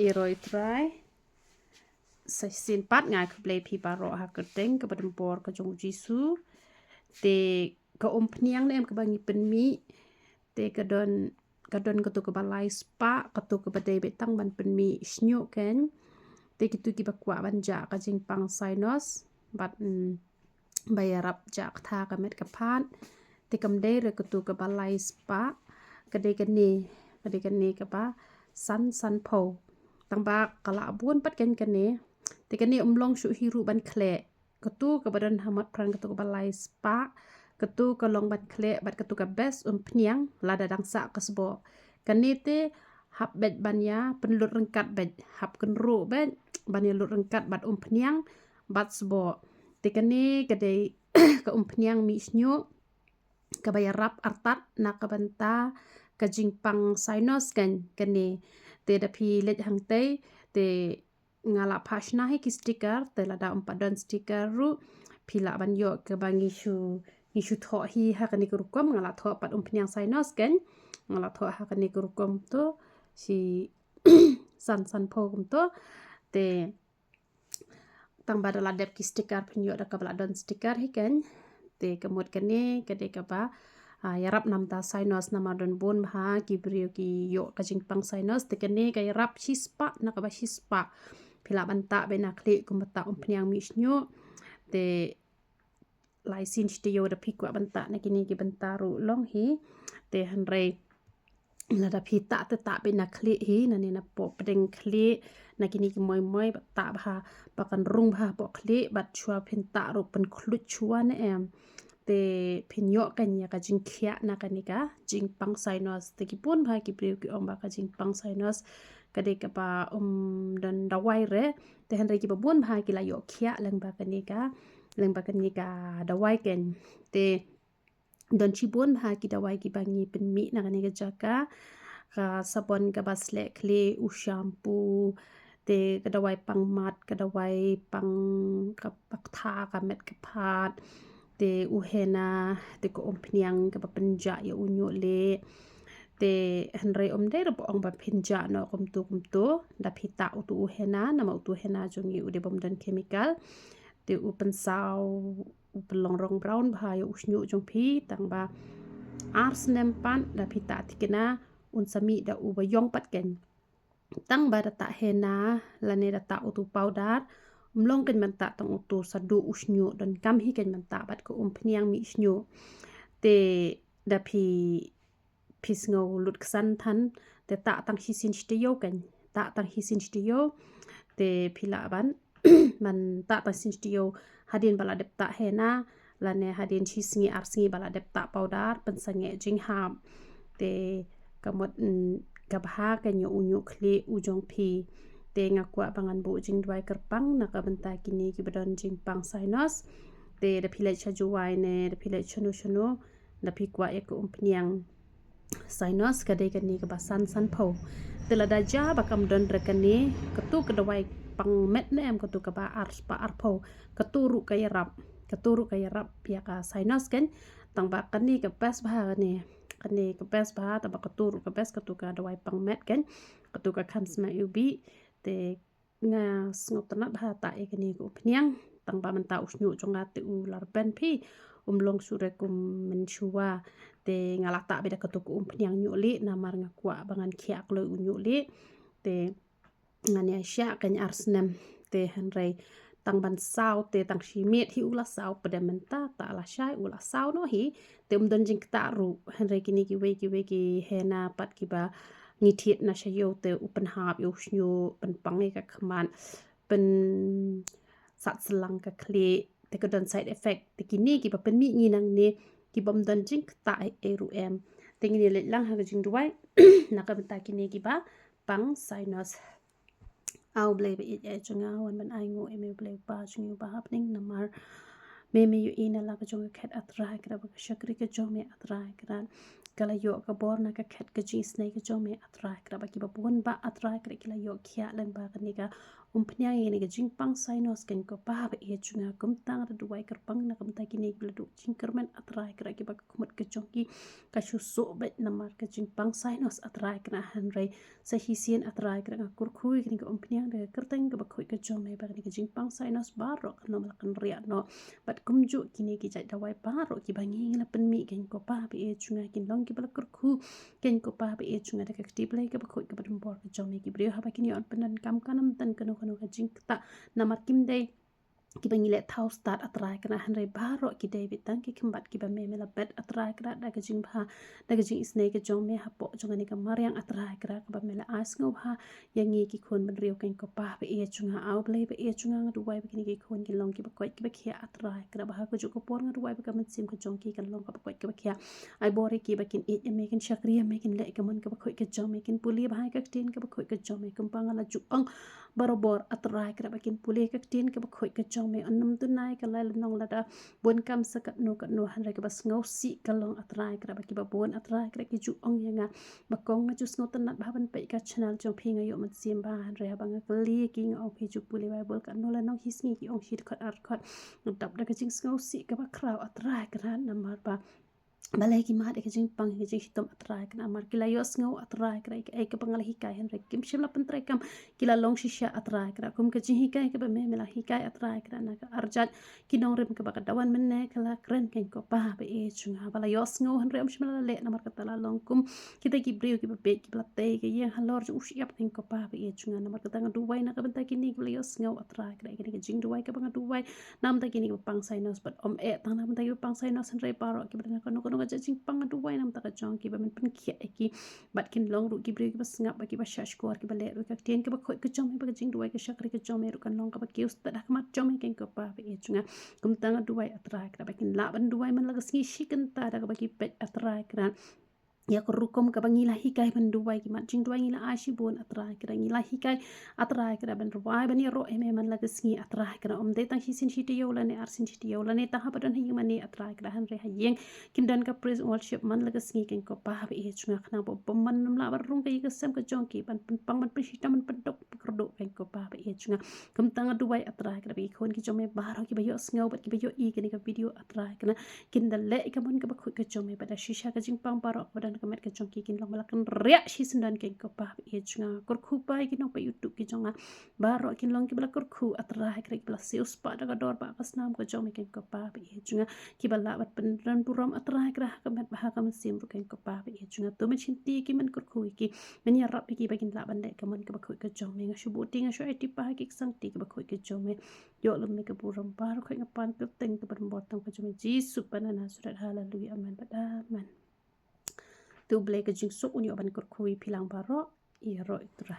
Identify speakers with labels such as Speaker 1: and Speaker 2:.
Speaker 1: Iroi try sai sin pat ngai ke play pi paro ha ke teng ke pedempor ke jong jisu te ke pniang ne em ke bangi penmi te ke don ke tu ke balai spa ke tu ke badai betang ban penmi snyu ken te ke tu ki bakwa banja ka jing pang sinus bat bayarap jak tha ka met ke phat te kam dei re ke tu ke balai spa ke dei ke ni ke ba san po tang ba kala bun pat ken ne te ke ni long shu hiru ban kle ke tu ke badan hamat pran ke tu ke balai spa ke tu ke long ban kle bat ke tu ke best pniang lada dang sa ke sbo ke ni te hap bet ban ya penlut rengkat bet hap ken ru bet ban ya lut rengkat bat pniang bat sbo te ke ni ke dei ke pniang mi snyu ke bayarap artat nak ke banta ke jingpang sinus kan kene te da pi let hang te ngala phashna he ki sticker te lada don sticker ru pila ban yo ke bangi shu tho hi ha kani kurukom ngala tho pat pnyang sinus kan ngala tho ha kani kurukom to si san phogum to te tang badala dep ki sticker pnyo da kabla don sticker hi kan te kemut kene kede kaba yarap namta sinus namadon bon bha ki brio ki yo ka jingpang sinus te kene ka yarap chispa na ka ba chispa phila banta be na kle kumata pnyang mi snyo te laisin ste yo da phikwa banta na kini ki banta ru long hi te hanrei na da phita te ta be na kle hi na ne na po pedeng kle na kini ki moi ta bha pakan rung bha po kle bat chua phinta ru pen khlut chua na em te pinyo kanya ka jing khia na kanika jing pang sinus te ki pun bha ki priu ki omba ka jing pang sinus ka de ka pa dan dawai re te han re ki bun bha ki la yo khia lang ba kanika dawai ken te don chi bun bha ki dawai ki bangi pen mi na kanika jaka ka sabon ka basle kle u shampoo te ka dawai pang mat ka dawai pang ka pak tha ka met ka phat te uhena te ko pniang ka penja ya unyo le te hanrei omde ro ong ba pinja no kumtu da phita utu uhena nama utu hena jongi ude bom dan chemical te upen sao upelong rong brown bha ya usnyu jong phi tang ba ars nem pan da phita tikena un sami da u ba yong pat ken tang ba da ta hena lane da ta utu powder mlong ken man ta tang utu sadu usnyu dan kam hi ken man ta bat ko pniang mi snyu te da phi sngo lut ksan than te ta tang hi sin ste yo ken ta tang hi sin ste yo te phila ban man ta tang sin ste yo hadin bala dep ta hena lane hadin chi singi ar singi bala dep ta powder pen sange jing ham te kamot kabha kan yo unyu khle ujong phi te ngakwa bangan bu jing dwai kerpang na ka benta kini ki badon jing pang sinus te da phile chaju wai ne da phile chunu da phi kwa ek pniang sinus ka de kan ni ka basan san pho te la da ja ba kam don re kan ni ka tu ka dawai pang met ne em ka tu ka ba ar pho ka tu ru ka yarap ya ka sinus kan tang ba kan ni ka pas ba ne kan ni ka pas ba ta ba ka tu ru ka pas ka tu ka dawai pang met kan ka tu ka kan sma ubi te nga sngot na ba ta e kan ni ko pniang tang ba man ta usnyu jonga te u lar pen phi long sure kum men chua te ngalata beda ketuk pniang nyuli namar ngakwa bangan khiak lo nyuli te ngani asya kan arsnem te hanrei tang ban sao te tang shimit hi ula sao pada menta ta la shai ula sao no hi te don jing ta ru hanrei kini ki we ki hena pat ki ba ngi thit na shayo te upen hap yo snyu pen pangi ka khman pen sat selang ka kle te ko don side effect te kini ki ba pen mi ngi nang ne ki bom don jing ta e ru em te ngi le lang ha jing duai na ka benta kini ki ba pang sinus au blei be e chunga wan ban ai ngo em blei pa chung ba happening namar me yu ina la ka chung khat atra kra ba shakri ka chung me atra kran kala yo ka bor na ka khat ka jing snake ka jome atrai kra ba ki ba pun ba atrai kra kila yo khia lang ba ka ni ka umpnya ye ni ka jing pang sainos ken ko ba ba e chunga kum tang ra duwai kar pang na kum ta ki ni bla du jing kermen atrai kra ki ba khumut ka jong ki ka shu so bet na mar ka jing pang sainos atrai kra han rai sa hi sien atrai kra ka kur khui ki ni ka umpnya de kerteng ka ba khoi ka jome ba ni ka jing pang sainos ba ro ka no mal kan ria no bat kum ju ki ni ki jai dawai ba ro ki ba ngi la pen mi ken ko ba ba e chunga kin long ki ba kur khu ken ko pa ba e chunga de ka ti play ka ba khoi ka ba dum bor ka jome ki brio ha ba ki ni on penan kam kanam tan ka no ka jing ta na mar kim dei ki ba ngile thau start atrai kana hanrei baro ki david tang ki khimbat ki ba me mela bet atrai kra da ka jing bha da ka jing isne ka jong me ha po jong ani ka maryang atrai kra ka ba mela as ngo ha yangi ki khon ban riu ken ko pa ba e chunga au blai ba e chunga nga duwai ba ki ni ki khon ki long ki ba koi ki ba khia atrai kra ba ha ko ju ko por nga duwai ba ka man sim ka jong ki kan long ka ba koi ki ba khia ai bore ki ba kin e me kin shakriya me kin le ka man ka ba khoi ka jong me kin puli ba ka tin ka ba khoi ka jong me kum pa nga la ju ang barobor atrai kra ba kin puli ka tin ka ba khoi ka jong me annam tu nai ka lai nong la da bon kam sakat no han ra ka bas ngau si ka long atrai kra ba ki ba bon atrai kra ki ju ong yanga ba kong nga ju ngau tan nat ba ban pe ka channel jong phi nga yo mat sim ba han ra ba nga kli ki nga ong phi ju puli ba bol ka no la nong his ngi ki ong hit khat ar khat dab da ka jing ngau si ka ba kraw atrai kra na mar ba balai ki mat ka jing pang ki jing hitom atrai kana mar kila yos ngau atrai kra ai ka pangal hi kai han re kim shim la pantrai kam kila long shisha atrai kra kum ka jing hi kai ka ba me mela hi kai atrai kra na ka arjat ki nong rem ka ba ka dawan men ne kala kren ken ko pa ba e chunga bala yos ngau han re shim la le na mar ka tala long kum kita ki brio ki ba pe ki bla te ke ye halor ju ush yap ken ko pa ba e chunga na mar ka tanga duwai na ka ban ta ki ni kila yos ngau atrai kra ki jing duwai ka ba duwai nam ta ki ni pang sai nos but om e tang nam ta ki pang sai nos han re paro ki ba na ka no ga jing pang du wai nam ta ka jong ki ba men pen khia ki bat kin long ru ki bri ki ba snap ba ki ba shash ko ki ba le ru ka tien ki ba khoi ka jong ba ka jing du wai ka shakri ka jong me ru kan long ka ba ki us ta da ma jong me ken ko pa ba e chunga kum ta nga du wai atra ka ba kin la ban du wai man la ga sngi shikan ta da ka ba ki pet atra ka ya ko rukom ka bangila hikai ban duwai ki mat jing duwai ngila ashi bon atrai kra ngila hikai atrai kra ban ruwai ban ro eme man la gesngi atrai kra om de tang hisin hiti yo la ne arsin hiti yo la ne ta ha padan hi mani atrai kra han re ha yeng kin dan ka praise worship man la gesngi ken ko pa ba e chunga khna bo bom man nam la bar rung ka yi sem ka jong ki ban pang man pishita man pan dok krdo ken ko pa ba e chunga kum tang duwai atrai kra bi khon ki jome baro ki ba yo sngo bat ki ba yo i ken ka video atrai kra kin dal le ka mon ka ba khoi ka jome ba da shisha ka jing pang baro ba kamet ka jong ki kin long malakan ria shi sendan ken ko pa e chunga kor khu pa ki no pa youtube ki jonga baro kin long ki bla kor khu atra ha krek bla seus pa da dor ba kas nam ko jong ken ko pa e chunga ki bala bat pen ran puram atra ha kra kamet ba ka sim ru ken ko pa e chunga to me chinti ki man kor khu ki men ya rap ki ba kin la ban de ka man ka ba khoi ka jong me nga shu bu tinga shu ai ti pa ki sang ti ka ba khoi ka jong me yo lum me ka puram bar khoi nga pan pe teng ka ban bot tang ka jong jisu panana surat haleluya amen amen tu blai ka jing sok unyo ban kur khui pilang baro i ro itra